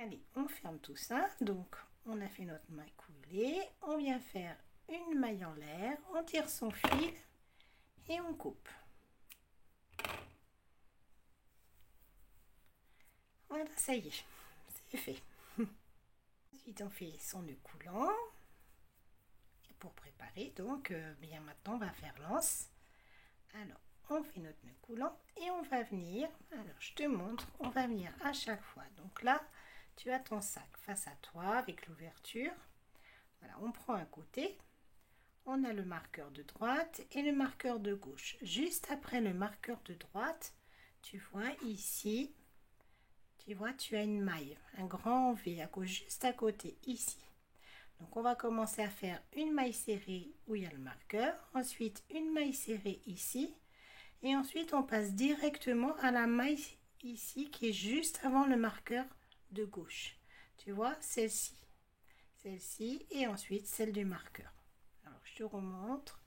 Allez, on ferme tout ça. Donc, on a fait notre maille coulée. On vient faire une maille en l'air. On tire son fil et on coupe. Voilà, ça y est, c'est fait. Ensuite, on fait son nœud coulant. Pour préparer, donc, bien maintenant, on va faire l'anse. Alors, on fait notre nœud coulant et on va venir, alors je te montre, on va venir à chaque fois. Donc là, tu as ton sac face à toi avec l'ouverture. Voilà, on prend un côté, on a le marqueur de droite et le marqueur de gauche. Juste après le marqueur de droite, tu vois ici, tu vois, tu as une maille, un grand V à gauche, juste à côté, ici. Donc on va commencer à faire une maille serrée où il y a le marqueur, ensuite une maille serrée ici, et ensuite on passe directement à la maille ici qui est juste avant le marqueur de gauche. Tu vois, celle-ci, et ensuite celle du marqueur. Alors je te remontre.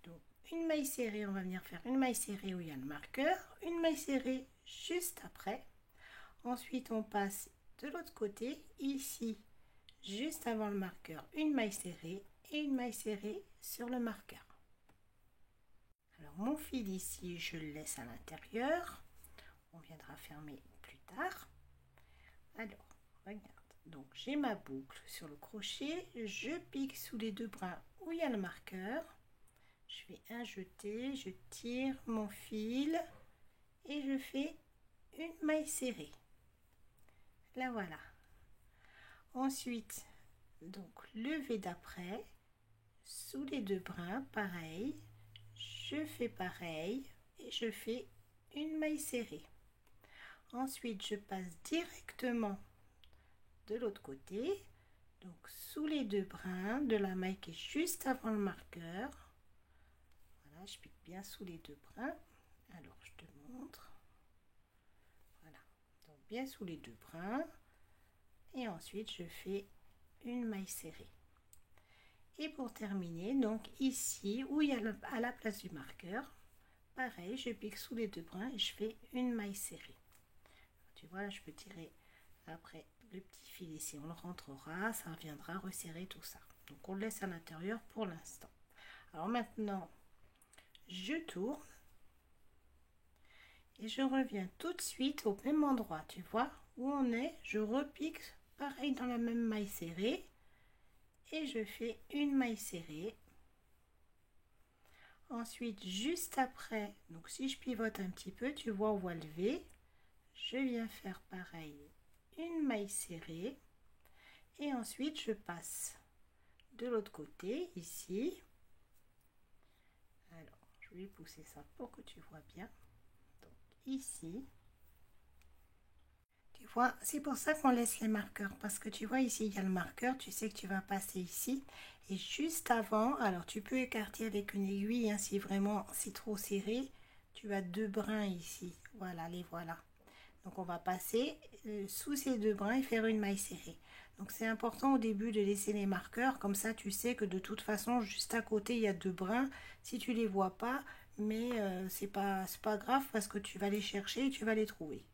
Donc une maille serrée, on va venir faire une maille serrée où il y a le marqueur, une maille serrée juste après. Ensuite on passe de l'autre côté, ici, juste avant le marqueur, une maille serrée et une maille serrée sur le marqueur. Alors mon fil ici, je le laisse à l'intérieur. On viendra fermer plus tard. Alors, regarde. Donc j'ai ma boucle sur le crochet. Je pique sous les deux brins où il y a le marqueur. Je fais un jeté, je tire mon fil et je fais une maille serrée. Là voilà. Ensuite, donc le V d'après, sous les deux brins, pareil, je fais pareil et je fais une maille serrée. Ensuite, je passe directement de l'autre côté, donc sous les deux brins de la maille qui est juste avant le marqueur. Voilà, je pique bien sous les deux brins. Alors, je te montre. Voilà, donc bien sous les deux brins. Et ensuite, je fais une maille serrée. Et pour terminer, donc ici où il y a à la place du marqueur, pareil, je pique sous les deux brins et je fais une maille serrée. Tu vois, là, je peux tirer après le petit fil ici, on le rentrera, ça viendra resserrer tout ça. Donc on le laisse à l'intérieur pour l'instant. Alors maintenant, je tourne et je reviens tout de suite au même endroit. Tu vois où on est, je repique pareil dans la même maille serrée et je fais une maille serrée. Ensuite, juste après, donc si je pivote un petit peu, tu vois, on voit le V. Je viens faire pareil, une maille serrée. Et ensuite, je passe de l'autre côté, ici. Alors, je vais pousser ça pour que tu vois bien. Donc, ici. Tu vois, c'est pour ça qu'on laisse les marqueurs. Parce que tu vois, ici, il y a le marqueur. Tu sais que tu vas passer ici. Et juste avant, alors tu peux écarter avec une aiguille, hein, si vraiment c'est trop serré. Tu as deux brins ici. Voilà, les voilà. Donc on va passer sous ces deux brins et faire une maille serrée. Donc c'est important au début de laisser les marqueurs, comme ça tu sais que de toute façon juste à côté il y a deux brins, si tu les vois pas, mais c'est pas grave parce que tu vas les chercher et tu vas les trouver.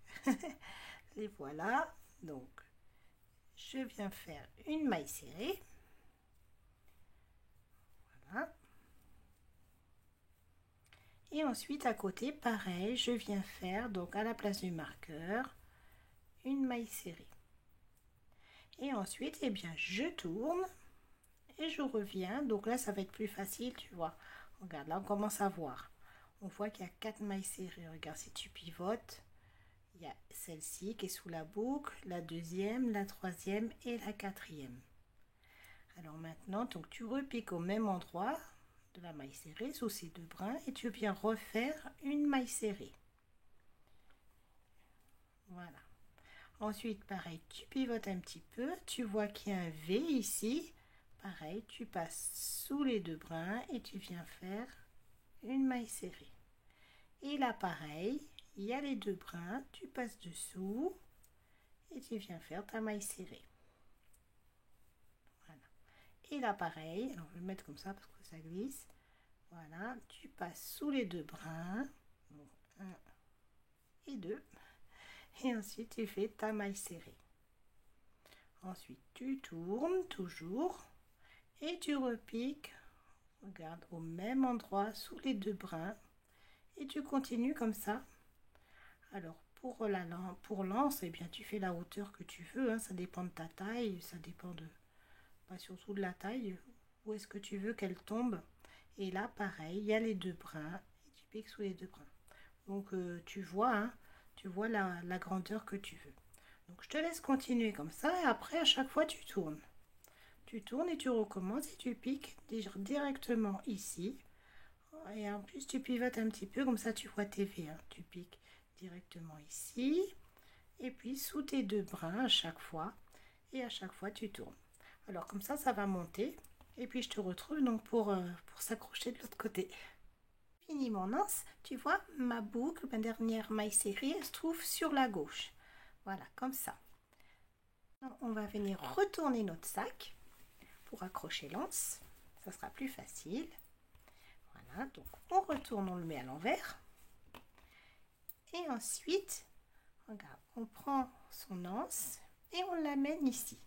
Les voilà, donc je viens faire une maille serrée. Voilà. Et ensuite à côté pareil, je viens faire donc à la place du marqueur une maille serrée. Et ensuite, eh bien, je tourne et je reviens. Donc là, ça va être plus facile, tu vois. Regarde, là, on commence à voir. On voit qu'il y a 4 mailles serrées. Regarde, si tu pivotes, il y a celle-ci qui est sous la boucle, la deuxième, la troisième et la quatrième. Alors maintenant, donc tu repiques au même endroit de la maille serrée, sous ces deux brins, et tu viens refaire une maille serrée. Voilà. Ensuite, pareil, tu pivotes un petit peu, tu vois qu'il y a un V ici. Pareil, tu passes sous les deux brins et tu viens faire une maille serrée. Et là, pareil, il y a les deux brins, tu passes dessous et tu viens faire ta maille serrée. Voilà. Et là, pareil, alors je vais le mettre comme ça parce que ça glisse. Voilà, tu passes sous les deux brins, donc 1 et 2. Et ensuite, tu fais ta maille serrée. Ensuite, tu tournes toujours et tu repiques, regarde, au même endroit sous les deux brins et tu continues comme ça. Alors, pour l'anse, eh bien, tu fais la hauteur que tu veux, hein, ça dépend de ta taille, ça dépend de, surtout de la taille, où est-ce que tu veux qu'elle tombe. Et là, pareil, il y a les deux brins et tu piques sous les deux brins. Donc, tu vois, hein, tu vois la grandeur que tu veux. Donc, je te laisse continuer comme ça et après, à chaque fois, tu tournes. Tu tournes et tu recommences et tu piques directement ici. Et en plus, tu pivotes un petit peu, comme ça, tu vois tes V. Hein. Tu piques directement ici. Et puis, sous tes deux brins à chaque fois. Et à chaque fois, tu tournes. Alors, comme ça va monter. Et puis, je te retrouve donc pour s'accrocher de l'autre côté. Fini mon anse. Tu vois, ma boucle, ma dernière maille serrée, elle se trouve sur la gauche. Voilà, comme ça. On va venir retourner notre sac pour accrocher l'anse. Ça sera plus facile. Voilà, donc on retourne, on le met à l'envers. Et ensuite, regarde, on prend son anse et on l'amène ici.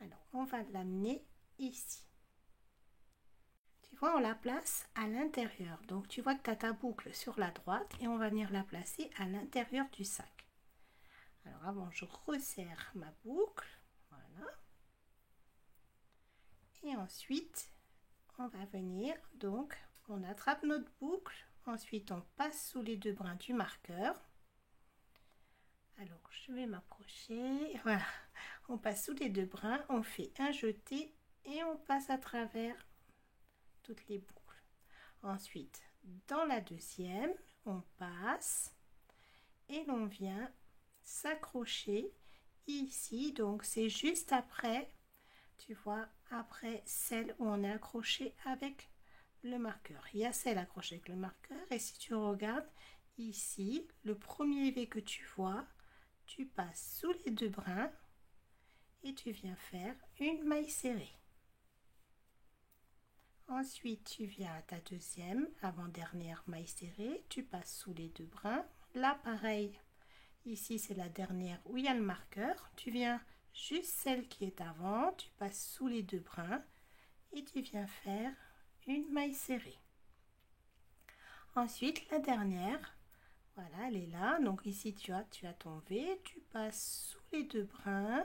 Alors, on va l'amener ici. Tu vois, on la place à l'intérieur. Donc, tu vois que tu as ta boucle sur la droite et on va venir la placer à l'intérieur du sac. Alors, avant, je resserre ma boucle. Voilà. Et ensuite, on va venir, donc, on attrape notre boucle. Ensuite, on passe sous les deux brins du marqueur. Alors, je vais m'approcher. Voilà. On passe sous les deux brins, on fait un jeté et on passe à travers toutes les boucles. Ensuite, dans la deuxième, on passe et l'on vient s'accrocher ici. Donc, c'est juste après, tu vois, après celle où on est accroché avec le marqueur. Il y a celle accrochée avec le marqueur et si tu regardes ici, le premier V que tu vois, tu passes sous les deux brins et tu viens faire une maille serrée. Ensuite, tu viens à ta deuxième, avant-dernière maille serrée, tu passes sous les deux brins. Là, pareil, ici c'est la dernière où il y a le marqueur. Tu viens juste celle qui est avant, tu passes sous les deux brins et tu viens faire une maille serrée. Ensuite, la dernière, voilà, elle est là. Donc ici, tu as ton V, tu passes sous les deux brins,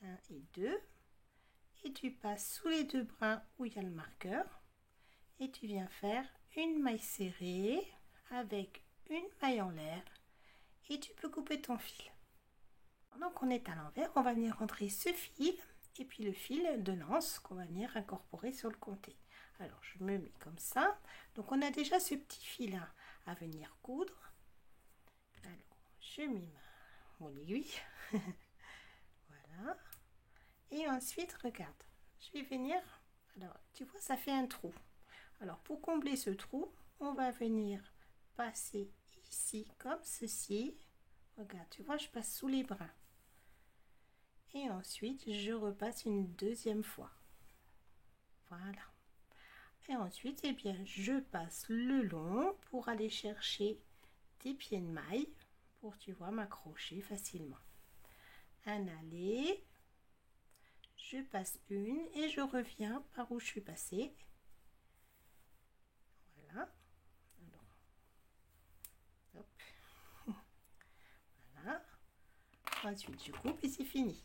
1 et 2. Et tu passes sous les deux brins où il y a le marqueur et tu viens faire une maille serrée avec une maille en l'air et tu peux couper ton fil. Donc on est à l'envers, on va venir rentrer ce fil et puis le fil de lance qu'on va venir incorporer sur le côté. Alors je me mets comme ça. Donc on a déjà ce petit fil à venir coudre. Alors je mets mon aiguille. Voilà. Et ensuite, regarde, je vais venir, alors tu vois, ça fait un trou. Alors pour combler ce trou, on va venir passer ici comme ceci. Regarde, tu vois, je passe sous les brins. Et ensuite, je repasse une deuxième fois. Voilà. Et ensuite, eh bien, je passe le long pour aller chercher des pieds de maille pour, tu vois, m'accrocher facilement. Un aller. Je passe une et je reviens par où je suis passée. Voilà. Alors, hop. Voilà. Ensuite, je coupe et c'est fini.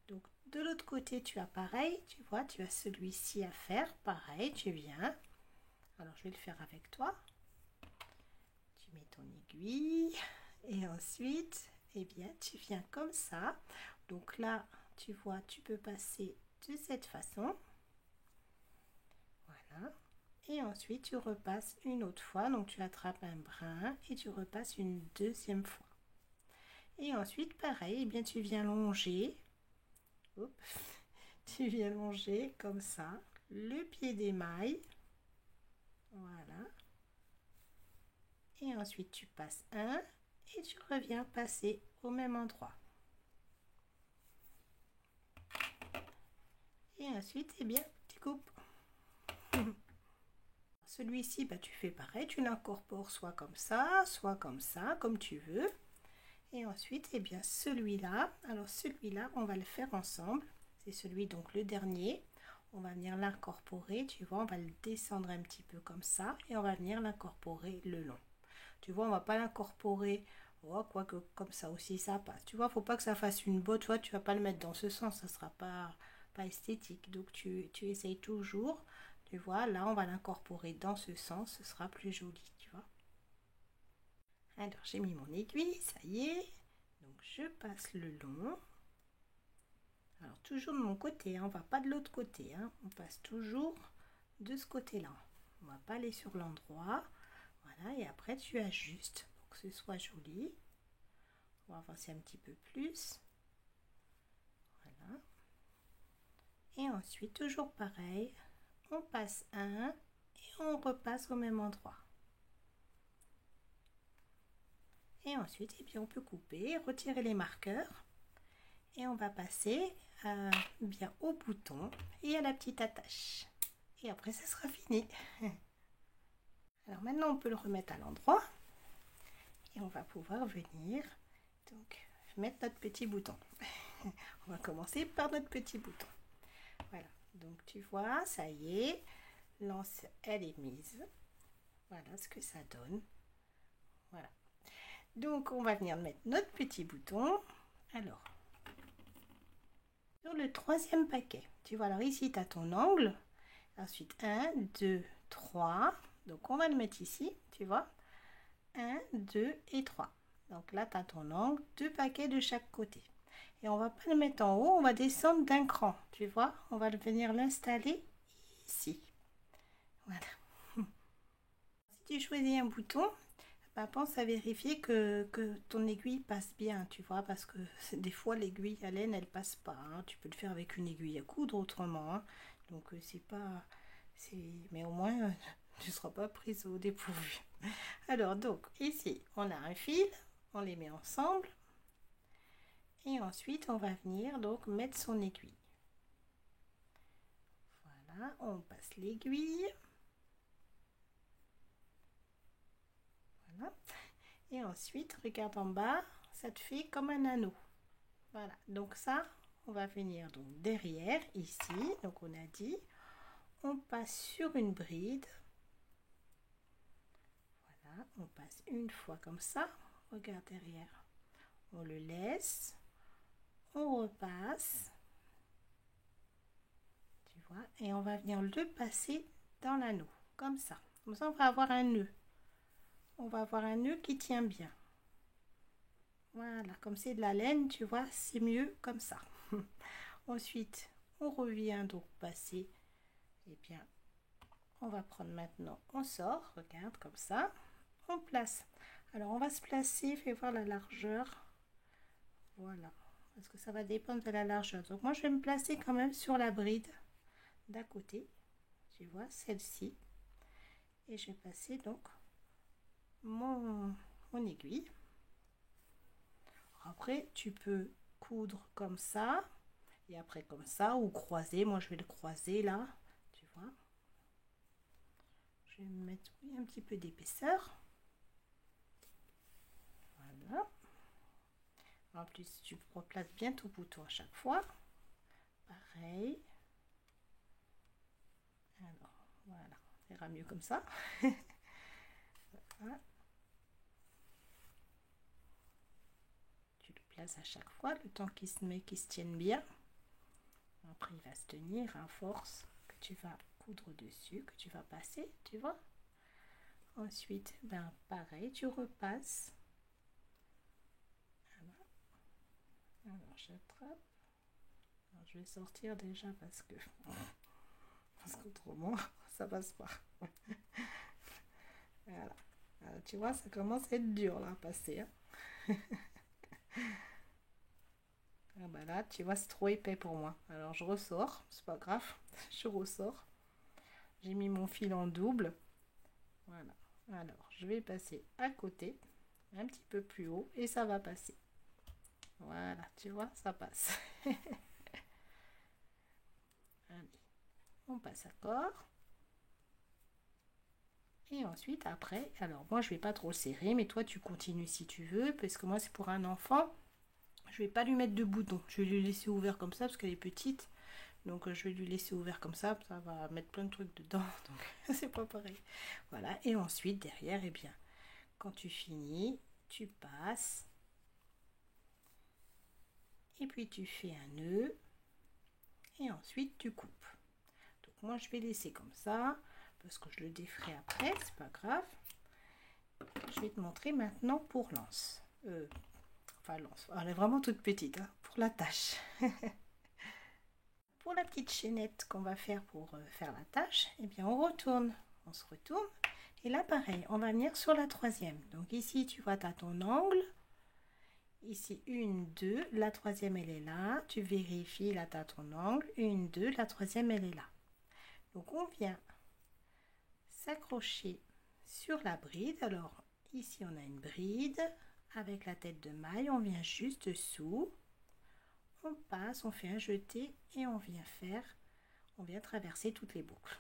Donc, de l'autre côté, tu as pareil. Tu vois, tu as celui-ci à faire. Pareil, tu viens. Alors, je vais le faire avec toi. Tu mets ton aiguille. Et ensuite, eh bien, tu viens comme ça. Donc là, tu vois, tu peux passer de cette façon. Voilà. Et ensuite, tu repasses une autre fois. Donc, tu attrapes un brin et tu repasses une deuxième fois. Et ensuite, pareil, eh bien, tu viens longer. Oups. Tu viens longer comme ça le pied d'émail. Voilà. Et ensuite, tu passes un et tu reviens passer au même endroit. Et ensuite, eh bien, tu coupes. Celui-ci, bah, tu fais pareil, tu l'incorpores soit comme ça, comme tu veux. Et ensuite, eh bien, celui-là, alors celui-là, on va le faire ensemble. C'est celui, donc le dernier. On va venir l'incorporer, tu vois, on va le descendre un petit peu comme ça et on va venir l'incorporer le long. Tu vois, on va pas l'incorporer, oh, quoique comme ça aussi ça passe. Tu vois, faut pas que ça fasse une botte, toi, tu vas pas le mettre dans ce sens, ça sera pas esthétique. Donc tu essayes toujours, tu vois, là on va l'incorporer dans ce sens, ce sera plus joli, tu vois. Alors j'ai mis mon aiguille, ça y est. Donc je passe le long. Alors toujours de mon côté, hein, on va pas de l'autre côté, hein, on passe toujours de ce côté-là. On va pas aller sur l'endroit. Voilà, et après tu ajustes pour que ce soit joli. On va avancer un petit peu plus. Voilà. Et ensuite, toujours pareil, on passe un et on repasse au même endroit. Et ensuite, eh bien, on peut couper, retirer les marqueurs et on va passer bien au bouton et à la petite attache. Et après, ça sera fini. Alors maintenant, on peut le remettre à l'endroit et on va pouvoir venir donc mettre notre petit bouton. On va commencer par notre petit bouton. Voilà, donc tu vois, ça y est, l'anse elle est mise. Voilà ce que ça donne. Voilà. Donc on va venir mettre notre petit bouton. Alors, sur le troisième paquet, tu vois, alors ici tu as ton angle. Ensuite 1, 2, 3. Donc on va le mettre ici, tu vois. 1, 2 et 3. Donc là tu as ton angle, 2 paquets de chaque côté. Et on va pas le mettre en haut, on va descendre d'un cran, tu vois. On va venir l'installer ici. Voilà. Si tu choisis un bouton, bah, pense à vérifier que ton aiguille passe bien, tu vois, parce que des fois l'aiguille à laine elle passe pas, hein. Tu peux le faire avec une aiguille à coudre autrement, hein. Donc c'est pas, mais au moins tu ne seras pas prise au dépourvu. Alors donc ici on a un fil, on les met ensemble et ensuite on va venir donc mettre son aiguille. Voilà, on passe l'aiguille. Voilà. Et ensuite, regarde en bas, ça te fait comme un anneau. Voilà, donc ça, on va venir donc derrière, ici, donc on a dit, on passe sur une bride. Voilà, on passe une fois comme ça, regarde derrière. On le laisse, on repasse, tu vois, et on va venir le passer dans l'anneau, comme ça. Comme ça, on va avoir un nœud. On va avoir un nœud qui tient bien. Voilà, comme c'est de la laine, tu vois, c'est mieux comme ça. Ensuite, on revient donc passer. Et bien, on va prendre maintenant, on sort, regarde comme ça. On place. Alors, on va se placer, fais voir la largeur. Voilà, parce que ça va dépendre de la largeur. Donc, moi, je vais me placer quand même sur la bride d'à côté. Tu vois, celle-ci. Et je vais passer donc mon aiguille. Après, tu peux coudre comme ça et après comme ça ou croiser. Moi, je vais le croiser là, tu vois. Je vais mettre un petit peu d'épaisseur. Voilà. En plus, tu replaces bien ton bouton à chaque fois. Pareil. Alors, voilà. Ça ira mieux comme ça. Voilà. Tu le places à chaque fois, le temps qu'il se tienne bien. Après, il va se tenir à force que tu vas coudre dessus, que tu vas passer, tu vois. Ensuite, ben pareil, tu repasses. Voilà. Alors, j'attrape. Je vais sortir déjà parce qu'autrement, ça passe pas. Voilà. Alors, tu vois, ça commence à être dur là à passer. Hein. Ah bah là, tu vois, c'est trop épais pour moi. Alors je ressors, c'est pas grave, je ressors. J'ai mis mon fil en double. Voilà. Alors, je vais passer à côté, un petit peu plus haut, et ça va passer. Voilà, tu vois, ça passe. Allez, on passe à corps. Et ensuite, après, alors moi je vais pas trop serrer, mais toi tu continues si tu veux, parce que moi c'est pour un enfant. Je vais pas lui mettre de bouton, je vais lui laisser ouvert comme ça parce qu'elle est petite. Donc je vais lui laisser ouvert comme ça va mettre plein de trucs dedans, donc c'est pas pareil. Voilà, et ensuite derrière, eh bien, quand tu finis, tu passes, et puis tu fais un nœud, et ensuite tu coupes. Donc moi je vais laisser comme ça, parce que je le déferai après, c'est pas grave. Je vais te montrer maintenant pour l'anse. Enfin l'anse, elle est vraiment toute petite, hein, pour la tâche. Pour la petite chaînette qu'on va faire pour faire la tâche, eh bien on se retourne. Et là pareil, on va venir sur la troisième. Donc ici tu vois, tu as ton angle. Ici 1, 2, la troisième elle est là. Tu vérifies, là tu as ton angle. 1, 2, la troisième elle est là. Donc on vient s'accrocher sur la bride. Alors ici on a une bride avec la tête de maille. On vient juste dessous. On passe, on fait un jeté et on vient traverser toutes les boucles.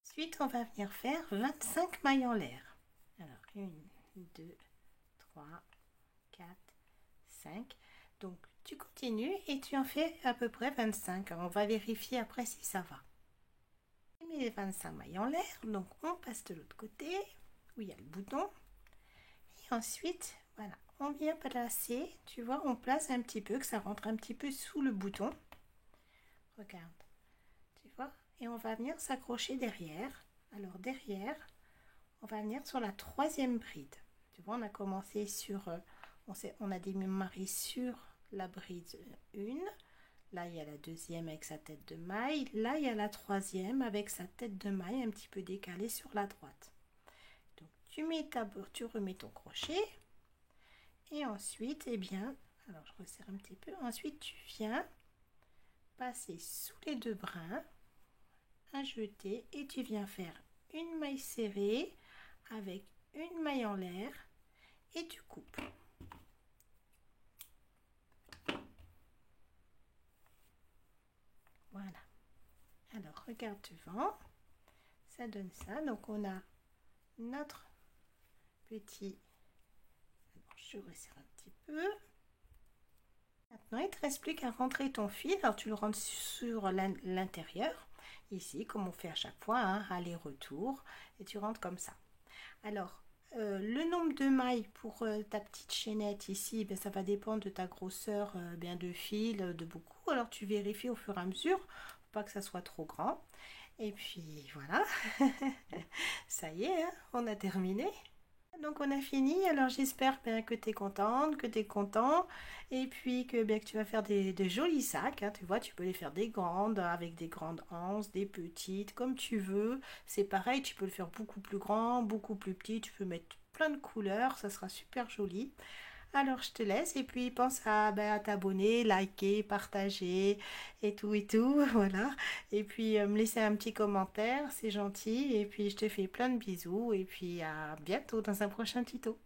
Ensuite, on va venir faire 25 mailles en l'air. Alors, 1, 2, 3, 4, 5. Donc, tu continues et tu en fais à peu près 25. Alors, on va vérifier après si ça va. On met les 25 mailles en l'air. Donc, on passe de l'autre côté où il y a le bouton. Et ensuite, voilà, on vient placer, tu vois, on place un petit peu, que ça rentre un petit peu sous le bouton. Regarde, tu vois, et on va venir s'accrocher derrière. Alors derrière, on va venir sur la troisième bride. Tu vois, on a commencé sur, on a démarré sur la bride 1. Là, il y a la deuxième avec sa tête de maille. Là, il y a la troisième avec sa tête de maille un petit peu décalée sur la droite. Donc, tu remets ton crochet. Et ensuite, eh bien, alors je resserre un petit peu. Ensuite, tu viens passer sous les deux brins, un jeté, et tu viens faire une maille serrée avec une maille en l'air et tu coupes. Voilà. Alors, regarde devant. Ça donne ça. Donc, on a notre petit... Alors, je resserre un petit peu. Maintenant, il ne te reste plus qu'à rentrer ton fil. Alors, tu le rentres sur l'intérieur, ici, comme on fait à chaque fois, hein, aller-retour, et tu rentres comme ça. Alors, le nombre de mailles pour ta petite chaînette ici, ben, ça va dépendre de ta grosseur bien de fil, de beaucoup. Alors, tu vérifies au fur et à mesure, pour pas que ça soit trop grand. Et puis, voilà. Ça y est, hein, on a terminé. Donc on a fini, alors j'espère bien que tu es contente, que tu es content et puis que, bien, que tu vas faire des jolis sacs, hein. Tu vois, tu peux les faire des grandes avec des grandes anses, des petites, comme tu veux. C'est pareil, tu peux le faire beaucoup plus grand, beaucoup plus petit, tu peux mettre plein de couleurs, ça sera super joli. Alors je te laisse et puis pense à, ben, à t'abonner, liker, partager et tout, voilà. Et puis me laisser un petit commentaire, c'est gentil. Et puis je te fais plein de bisous et puis à bientôt dans un prochain tuto.